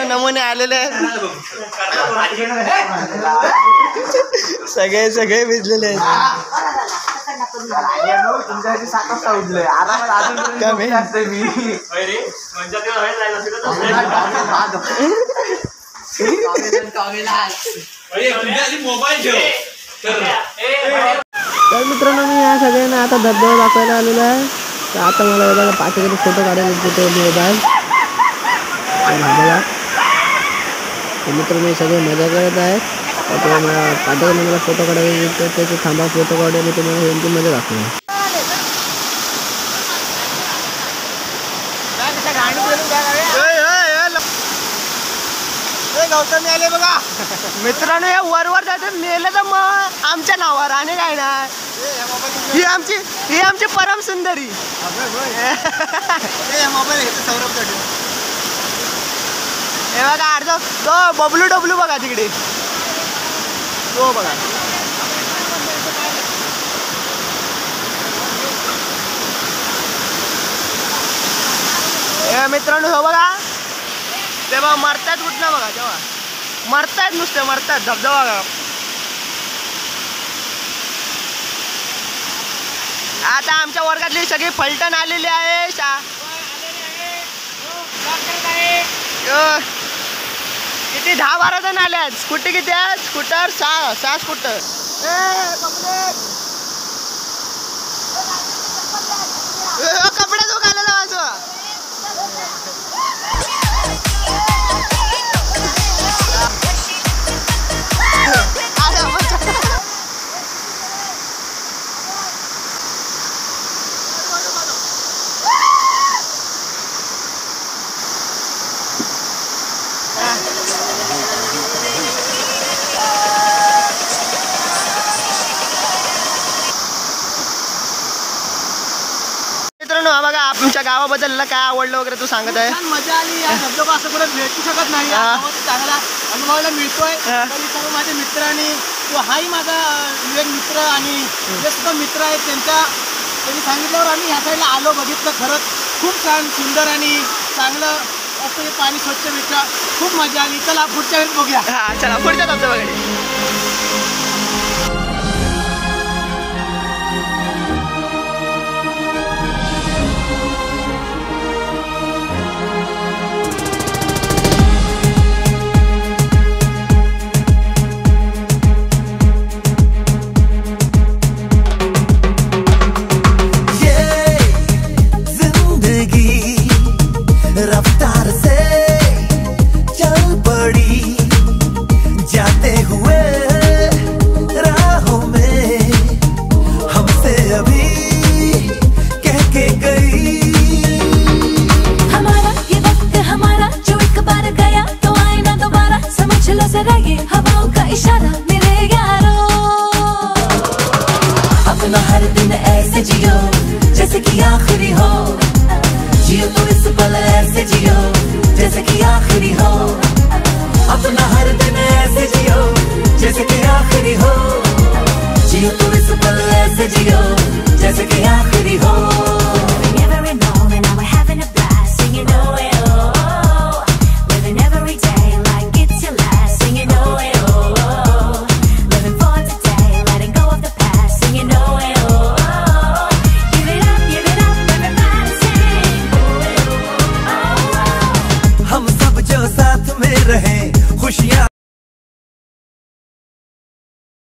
नमुने आलेले आहेत. सगळे सगळे भिजलेले आहेत. तर मित्रांनो मी या सगळ्यांना आता धबधबा दाखवायला आलेलो आहे. तर आता मला बघा पाठीकडे फोटो काढायला तिथे मोबाईल मित्रांनो सगळे मजा करत आहेत. मला पाठीकडे मला फोटो काढायला त्याचे थांबा फोटो काढून मी तुम्हाला यांची मजा दाखवणार. गौतमी आले बघा मित्रांनो. या वर जाते मेले तर मग आमच्या नावावर आणि काय नाही. ही आमची परम सुंदरी. हे बघा अर्धा तो बबलू डबलू बघा तिकडे तो बघा. मित्रांनो हो बघा तेव्हा मरतात कुठनं बघा. तेव्हा मरतायत नुसते मरतायत. धबधबा बघा. आता आमच्या वर्गातली सगळी फलटण आलेली आहे. किती 10-12 जण आले आहेत. स्कूटी किती आहेत? Scooter 6 scooter. कपडे जो घालायला माझं बघा. आमच्या गावाबद्दल काय आवडलं वगैरे तू सांगत आहे. मजा आली. या धबधबा असं कुठे भेटू शकत नाही. चांगला अनुभवायला मिळतोय. सर्व माझ्या मित्रांनी हाही माझा एक मित्र आणि जे सुद्धा मित्र आहेत त्यांनी सांगितल्यावर आम्ही ह्या साईडला आलो बघितलं. खरंच खूप छान सुंदर आणि चांगलं असं हे पाणी स्वच्छ भेटलं. खूप मजा आली. चला पुढच्या वेळेस बघूया. चला पुढच्या धबधब्याकडे.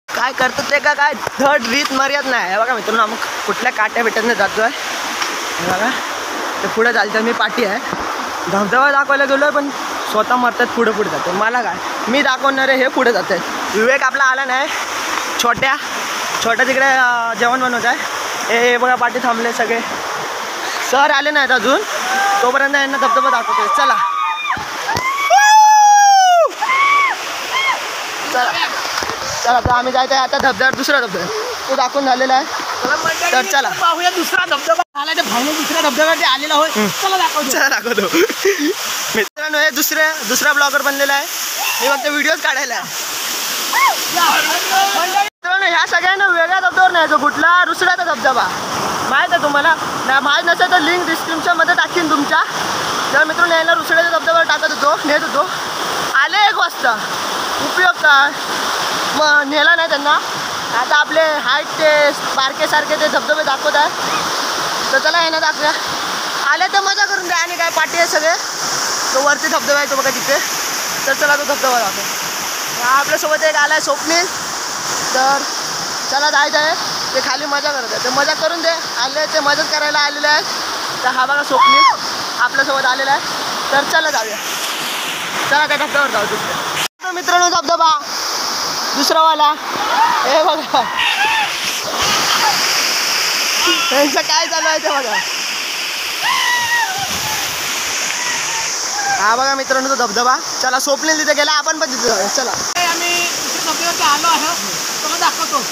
काय करतो ते का काय धड रीत मर्याद नाही. बघा मित्रांनो आम्ही कुठल्या काट्या भेटत जातोय. बघा ते पुढे चालतं. मी पाठी आहे. धबधबा दाखवायला गेलोय पण स्वतः मरतात पुढे जाते. मला काय मी दाखवणारे हे पुढे जात आहेत. विवेक आपला आला नाही. छोट्या तिकडे जेवण बनवत आहे. हे बघा पाठी थांबले सगळे. सर आले नाहीत अजून. तोपर्यंत यांना धबधबा दाखवतोय. चला चला तर आम्ही जायचं आहे आता धबधब्यावर. दुसरा धबधबा तो दाखवून झालेला आहे. तर चला पाहूया दुसरा धबधबा आला. ते भाऊ दुसऱ्या धबधब्यावरती आलेला होय. चला दाखवतो. मित्रांनो हे दुसरा ब्लॉगर बनलेला आहे. मी फक्त व्हिडिओज काढायला आहे. मित्रांनो ह्या सगळ्यांना वेगळ्या धबधब्यावर नाही. जो कुठला दुसऱ्याचा धबधबा माहीत आहे तुम्हाला. नाही माहीत नसेल तर लिंक डिस्क्रिप्शनमध्ये टाकीन तुमच्या. तर मित्रांनो यायला रुसड्याच्या धबधब्यावर टाकत होतो, नेत होतो. आले 1 वाजता. उपयोग काय, मग नेला नाही त्यांना. आता आपले हाईट ते बारकेसारखे ते धबधबे दाखवत आहे. तर चला यांना दाखवूया. आले तर मजा करून द्या. आणि काय पाठी आहे सगळे. तो वरती धबधबा आहे तो बघा तिथे. तर चला तो धबधबा दाखव. आपल्यासोबत एक आला आहे स्वप्नील. तर चला जायचं आहे. ते खाली मजा करत आहे. ते मजा करून दे. आले ते मजाच करायला आलेले आहेत. तर हा बघा स्वप्नील आपल्यासोबत आलेला आहे. तर चला जाऊया. चला त्या धबधब्यावर जाऊ. दुसऱ्या मित्रांनो धबधबा दुसरावाला हे बघा. त्यांचं काय चालू आहे ते बघा. हा बघा मित्रांनो तो धबधबा. चला स्वप्नील तिथे गेला, आपण पण तिथे जाऊया. चला आम्ही दुसऱ्या धबधब्यावरती आलो आहे. तुम्हाला दाखवतो.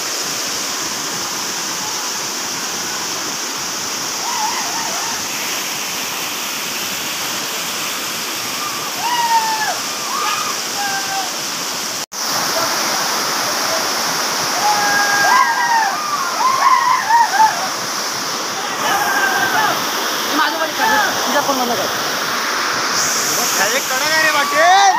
कडक आहे रे पाटील.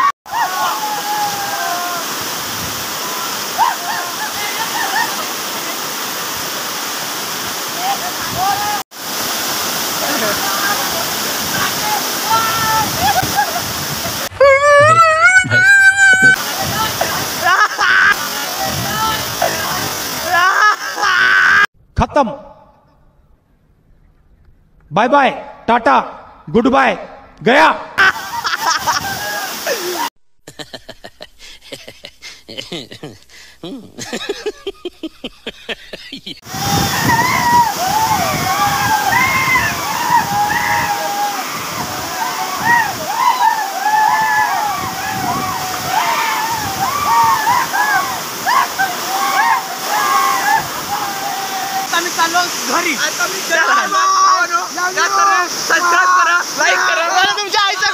खत्म. Bye bye, tata, goodbye, गया. आम्ही चाललो घरी. सबस्क्राईब करा, लाईक करा. मला तुमच्या आईचा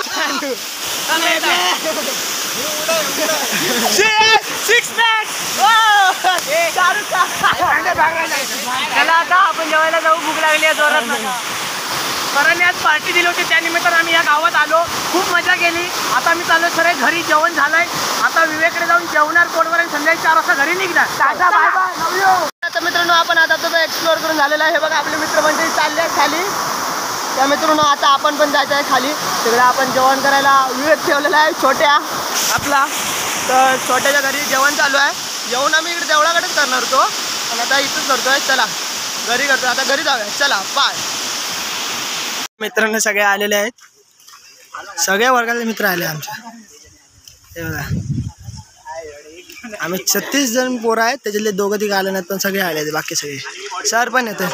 चला आता आपण जेवायला जाऊ. भूक लागली आहे जोरात. सरांनी आज पार्टी दिली होती, त्यानिमित्तानं आम्ही या गावात आलो. खूप मजा केली. आता आम्ही चाललो सर घरी. जेवण झालंय. आता विवेकडे जाऊन जेवणार पोटवर आणि संध्याकाळी 4 वाजता घरी निघणार. Tata bye bye. आता मित्रांनो आपण आता तो एक्सप्लोअर करून झालेला आहे. हे बघा आपले मित्रमंडळी चालले आहेत खाली. त्या मित्रांनो आता आपण पण जायचं आहे खाली. तिकडे आपण जेवण करायला विवेक ठेवलेला आहे छोट्या आपला. तर छोट्याच्या घरी जेवण चालू आहे. जेवण आम्ही इकडे देवळाकडेच करणार होतो, पण आता इथंच करतोय. चला घरी करतो. आता घरी जाऊया. चला बाय. मित्रांनो सगळे आलेले आहेत. सगळ्या वर्गातले मित्र आले आमच्या. हे बघा आम्ही 36 जण पोरं आहेत. त्याच्यातले 2-3 आले नाहीत, पण सगळे आले. बाकी सगळे सर पण येते.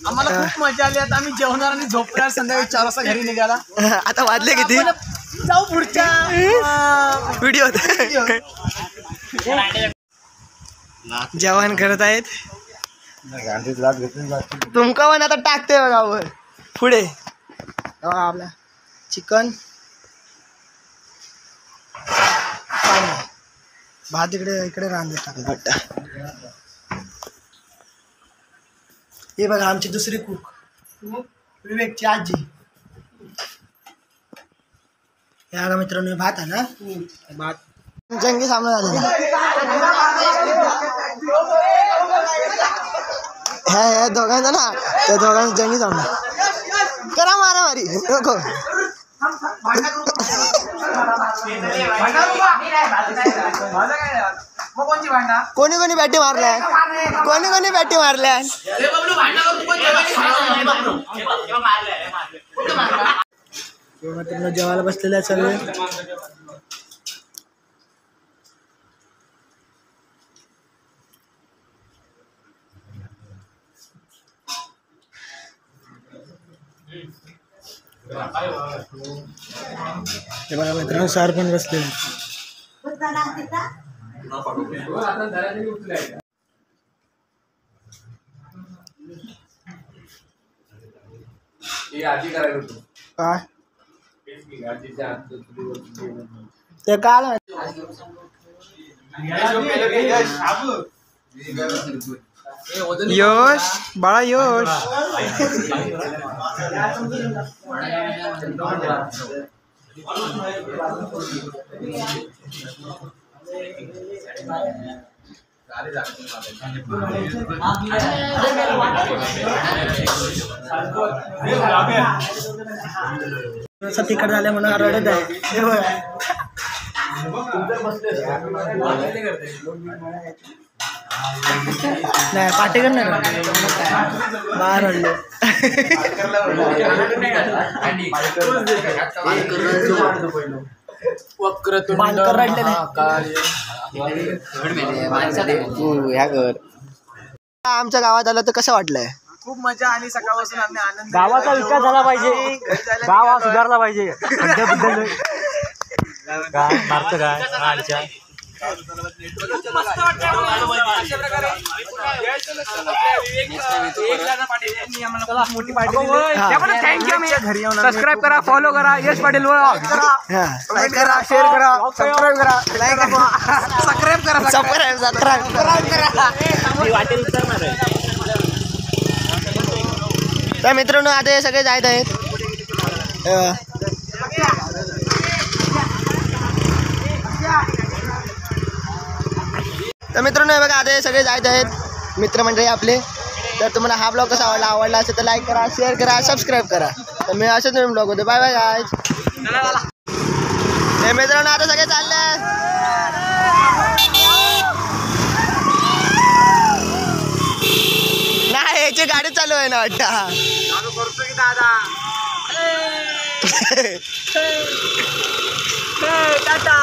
आम्हाला खूप मजा आली. आता आम्ही जेवणार आणि झोपणार. संध्याकाळी 4 वाजता घरी निघाला. आता वाजले किती? जाऊ पुढच्या व्हिडिओ जेवण करत आहेत. तुमका पण आता टाकते बघा पुढे. आपला चिकन भात इकडे रांधे टाकला. हे बघा आमची दुसरी कुक विवेकची आजी. या बघा मित्रांनो भात आहे ना. भात जंगी सामना झालेला. ह्या दोघांचा ना, त्या दोघांचा जंगी सामना. करा मारामारी नको. कोणी कोणी बॅटी मारल्या? कोणी कोणी बॅटी मारल्या? जेवायला बसलेले आहेत सगळे. हे बघा मित्रांनो सर पण बसलेले. काय ते काल यश बाळा यश. असं तिखट झालं म्हणून रडत आहे. नाही पाटेकर नाही बाहेर रडले. बालकर रडले आमच्या गावात आलं तर कसं वाटलंय? खूप मजा आली. सकाळपासून आम्ही आनंद. गावाचा विकास झाला पाहिजे, गाव हा सुधारला पाहिजे. मारतं काय आडच्या सबस्क्राईब करा, फॉलो करा. यश पाटील लाईक करा, शेअर करा, सबस्क्राईब करा, लाईक करा, सबस्क्राईब करा, सबस्क्राईब करा. तर मित्रांनो आता हे सगळे जायत आहेत. तर मित्रांनो हे बघा आता हे सगळे जायत आहेत मित्रमंडळी आपले. तर तुम्हाला हा ब्लॉग कसा आवडला असेल तर लाईक करा, शेअर करा, सबस्क्राईब करा. तर मी असेच नवीन ब्लॉग होते. Bye bye guys. हे मित्रांनो आता सगळे चालले. नाही याची गाडी चालू आहे ना वाटतं. करतो की दादा. टाटा.